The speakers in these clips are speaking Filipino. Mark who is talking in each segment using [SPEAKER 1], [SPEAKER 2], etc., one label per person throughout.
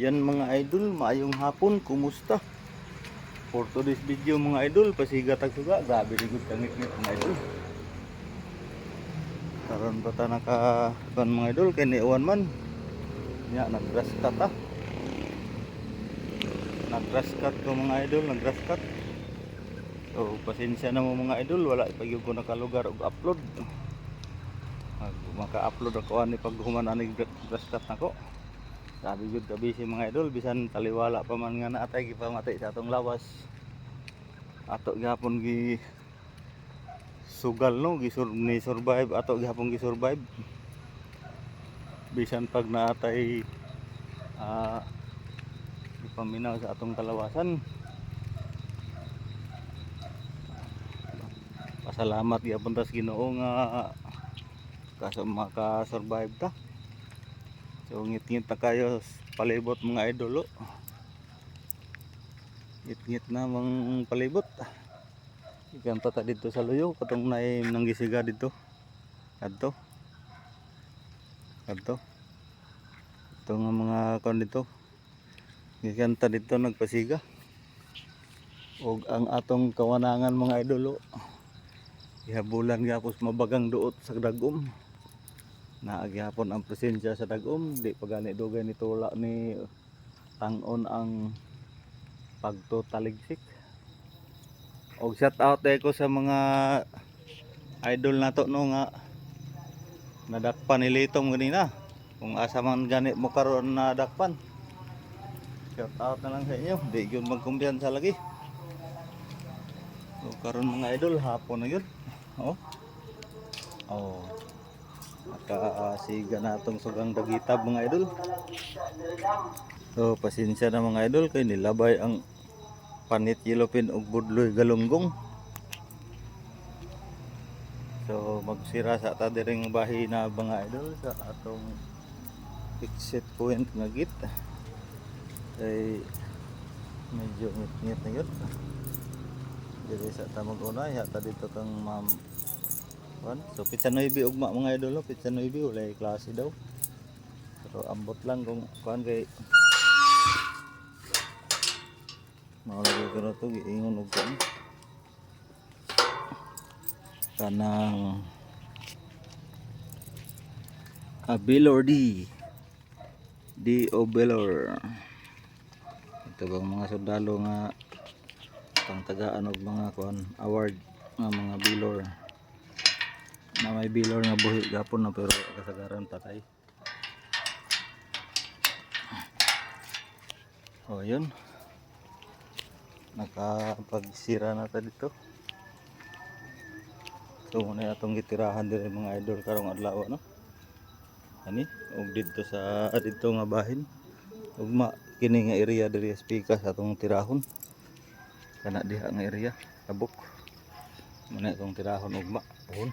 [SPEAKER 1] Yan mga idol, maayong hapon, kumusta? For today's video mga idol, pasiga tagsuga, grabe ligod kangit-ngit mga idol. Karon pa ta naka mga idol, kay niuwan man. Nya nag-grass cut ah. Nag-grass cut ko mga idol, nag-grass cut. So pasensya na mo mga idol, wala pa gyud ko nakalugar og upload. Maka-upload ako ani pag human ani grass cut nako. Sabi gud gabi si mga idol, bisan taliwala pa man nga naatay gipamati sa atong lawas. Ato gyapon gi sugal no, ni survive ato gyapon gi survive. Bisan pag naatay gipaminaw sa atong kalawasan. Pasalamat gyapon ta sa Ginoo nga kaso maka-survive ta. So ngit-ngit na kayo palibot mga idol. Ngit-ngit na mang palibot. Ikan pa ta dito sa luyo katong naay nanggisiga dito. Kadto. Ito nga mga kon dito. Ikan ta dito nagpasiga. Og ang atong kawanangan mga idol. Ihabulan gyapos mabagang duot sa dagom. Naagyapon ang presensya sa dagom, di pa gani dugay ni tula ni tangon ang pagtotaligsik. Og shout out ko sa mga idol nato no nga nadakpan ni Litong ganina. Kung asa man gani mo karon nadakpan. Shout out na lang sa inyo, di gyud magkumpiyansa lagi. So karon mga idol hapon na gyud. Oh. Nakasiga na itong sugang dagitab mga idol. So pasensya na mga idol kay nilabay ang panit yelopin ug budloy galunggong. So magsira sa ta diring bahi na mga idol sa atong exit point nga git. Kay medyo ngit-ngit na yun. Diri sa ta mag-unay hata dito kang ma'am. So pizza noibi ugma mga idol, pizza noibi walay klase daw. Pero ambot lang kung kuan kay maulog ko na to giingon og kuan. Kanang Abilor D Obelor. Ito bang mga sundalo nga pangtagaan og mga kuan award nga mga bilor. Na may bilor nga buhi gapon na pero kasagaran patay. Oh yun, nakapagsira na ta dito. So muna atong gitirahan diri mga idol karong adlaw no. Ani og dito sa dito nga bahin ugma kini nga area diri sa pika sa atong tirahon. Kana diha nga area tabok. Muna atong tirahon ugma puhon.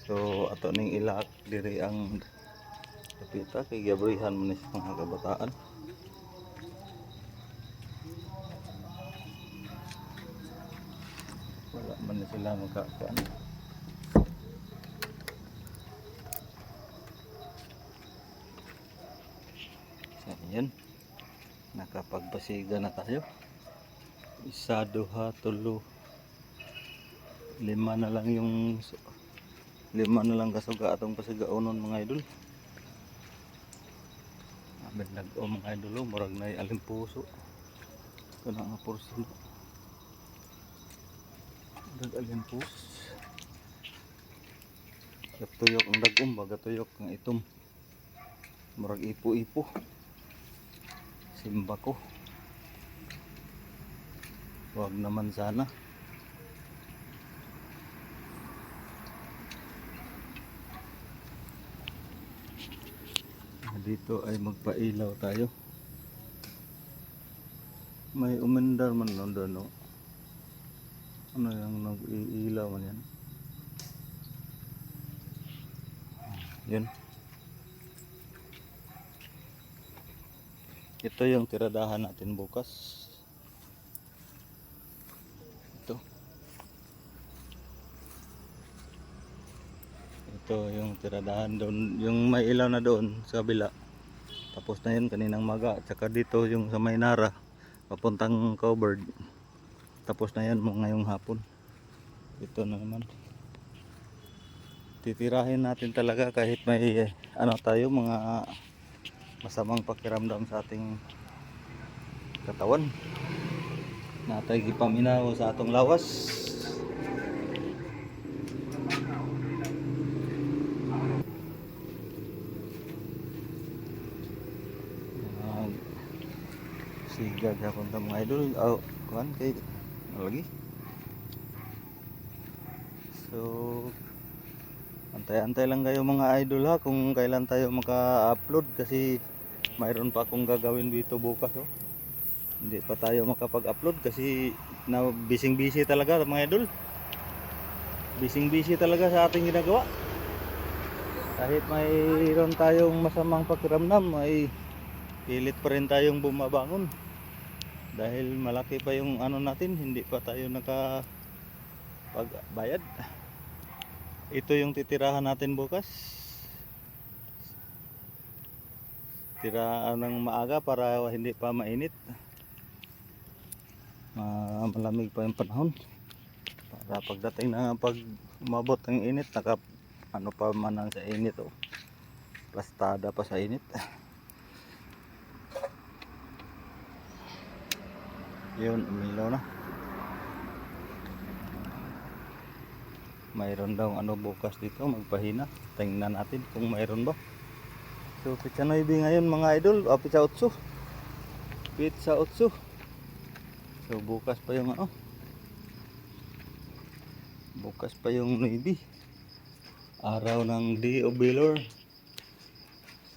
[SPEAKER 1] So ato ning ilak diri ang kapita kay gabrihan man sa mga kabataan. Wala man sila magkakuan. So yan, nakapagpasiga na tayo. 1, 2, 3, 5 na lang yung 5 na lang kasuga atong pasigaunon mga idol. Amin nag-o mga idol, murag na alimpuso. Ito na nga portion. Nag-alimpus. Tuyok ang dagom, baga tuyok ng itom. Murag ipo-ipo. Simba ko. Huwag naman sana. Dito ay magpailaw tayo. May umandar man doon no. Ano yung nag-iilaw man yan? Yun. Ito yung tiradahan natin bukas. Ito yung tiradahan doon, yung may ilaw na doon sa kabila. Tapos na yun kaninang maga. Tsaka dito yung sa Maynara papuntang Covered. Tapos na yan mo ngayong hapon. Ito na naman. Titirahin natin talaga kahit may ano tayo, mga masamang pakiramdam sa ating katawan. Natay gipaminaw sa atong lawas. Sigag hapon ta mga idol. Kuan kay lagi. So antay-antay lang kayo mga idol ha kung kailan tayo maka-upload kasi mayroon pa akong gagawin dito bukas oh. Hindi pa tayo makapag-upload kasi na busy talaga mga idol. Busy talaga sa ating ginagawa. Kahit mayroon tayong masamang pakiramdam ay pilit pa rin tayong bumabangon. Dahil malaki pa yung ano natin, hindi pa tayo nakapagbayad. Ito yung titirahan natin bukas. Tiraan ng maaga para hindi pa mainit. Malamig pa yung panahon. Para pagdating na pag umabot ng init, ano pa man sa init oh. Plastada pa sa init. Yun, umilaw na. Mayroon daw ano bukas dito, magpahina. Tingnan natin kung mayroon ba. So pizza 9 ngayon mga idol, pizza 8. Pizza 8. So bukas pa yung ano. Bukas pa yung 9. Araw ng Day of Valor.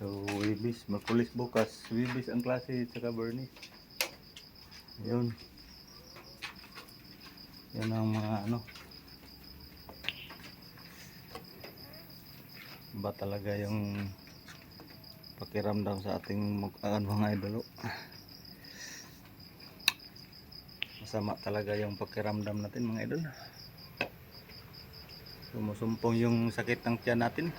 [SPEAKER 1] So Wibis, Merkulis bukas. Wibis ang klase saka Bernie. Yun. Yan ang mga ano. Ba talaga yung pakiramdam sa ating mga idolo. Masama talaga yung pakiramdam natin mga idol. Sumusumpong yung sakit ng tiyan natin.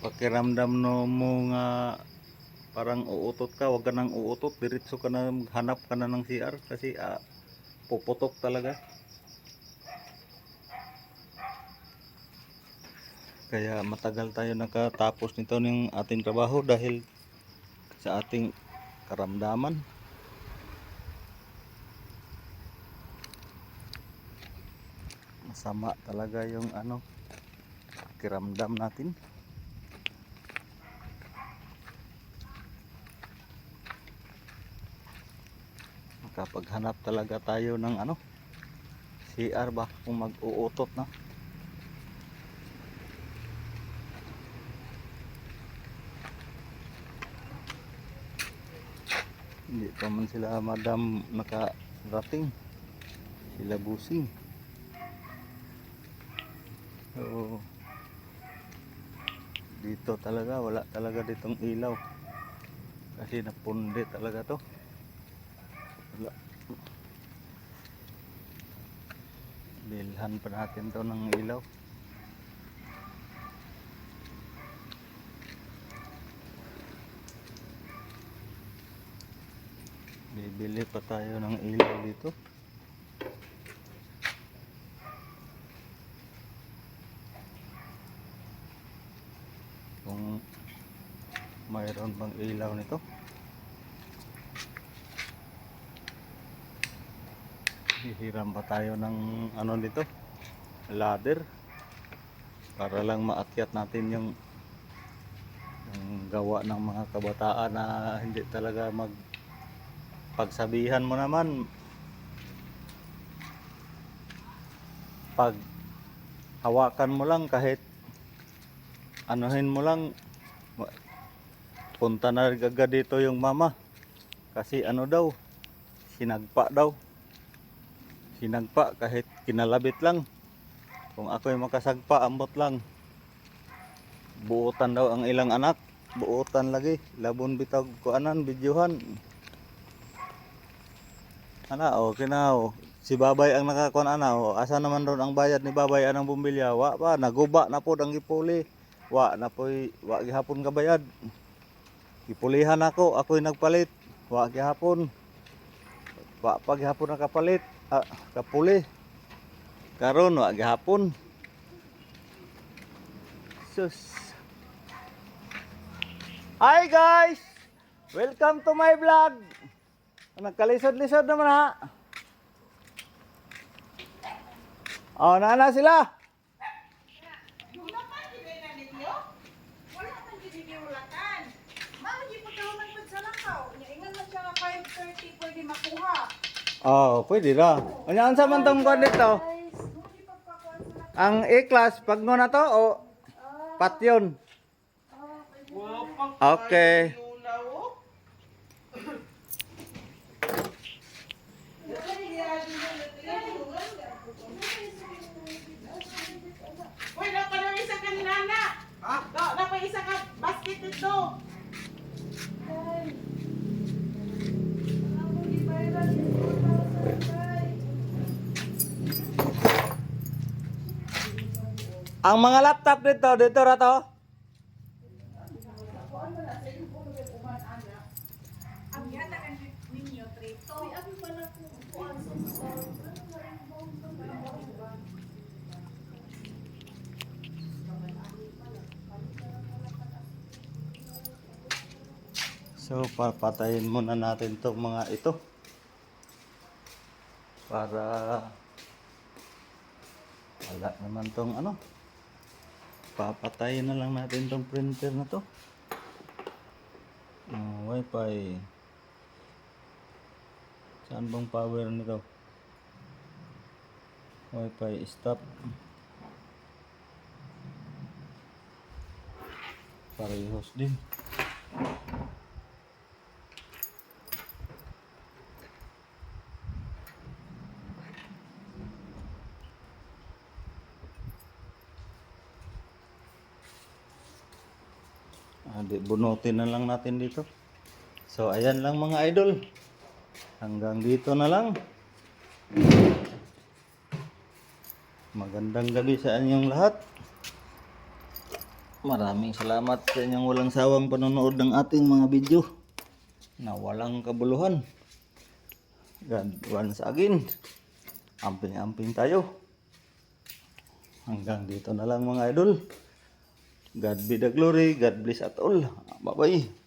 [SPEAKER 1] Pakiramdam no mo nga parang uutot ka, wag ka nang uutot, diretso ka na, hanap ka na ng CR kasi puputok talaga. Kaya matagal tayo nakatapos nito ng ating trabaho dahil sa ating karamdaman. Masama talaga yung ano, pakiramdam natin. Kapaghanap talaga tayo ng ano, CR ba kung mag-uutot na. Hindi pa man sila madam nakarating, sila busing. So dito talaga wala talaga ditong ilaw kasi napundi talaga to. Wala. Bilhan pa natin to ng ilaw. Bibili pa tayo ng ilaw dito. Kung mayroon bang ilaw nito. Hihiram pa tayo ng ano dito, ladder, para lang maakyat natin yung gawa ng mga kabataan na hindi talaga pagsabihan mo naman, pag hawakan mo lang kahit anuhin mo lang, punta na agad dito yung mama kasi ano daw, sinagpa kahit kinalabit lang. Kung ako'y makasagpa, ambot lang, buutan daw ang ilang anak, buutan lagi, labon bitag kuanan, videohan ana okay na Si Babay ang nakakuan ana. O, asa naman ron ang bayad ni Babay anang bumbilya? Wa pa, naguba na pod ang gipuli. Wa na poy, wa gihapon ka bayad. Gipulihan ako, ako'y nagpalit. Wa gihapon. Wa pa gihapon nakapalit. Kapuli. Karon wa gihapon. Sus. Hi guys! Welcome to my vlog. Nagkalisod-lisod naman ha. Oh, nana sila.
[SPEAKER 2] Wala pa gid na ninyo? Wala man gid ninyo ulakan. Mao gid pagkahuman pud sa lakaw. Nya ingon man siya nga 5:30 pwede makuha.
[SPEAKER 1] Oh, pwede ra. Ano sa man tong kuan dito?
[SPEAKER 2] Hindi pagpakuan sa lakaw.
[SPEAKER 1] Ang E-class pag mo na to o patyon. Okay.
[SPEAKER 2] Uy, dapat na isa ka ni Nana. Ha? Dapat isa ka basket ito.
[SPEAKER 1] Ang mga laptop dito ra to.
[SPEAKER 2] Ang yata kan ninyo trito. Uy, abi pala ko kuan sa
[SPEAKER 1] So, papatayin muna natin tong mga ito. Para wala naman tong ano. Papatayin na lang natin tong printer na to. Wi-Fi. Saan bang power nito? Wi-Fi stop. Parehas din. Bunutin na lang natin dito. So ayan lang mga idol. Hanggang dito na lang. Magandang gabi sa inyong lahat. Maraming salamat sa inyong walang sawang panonood ng ating mga video na walang kabuluhan. God once again. Amping-amping tayo. Hanggang dito na lang mga idol. God be the glory. God bless at all. Bye-bye.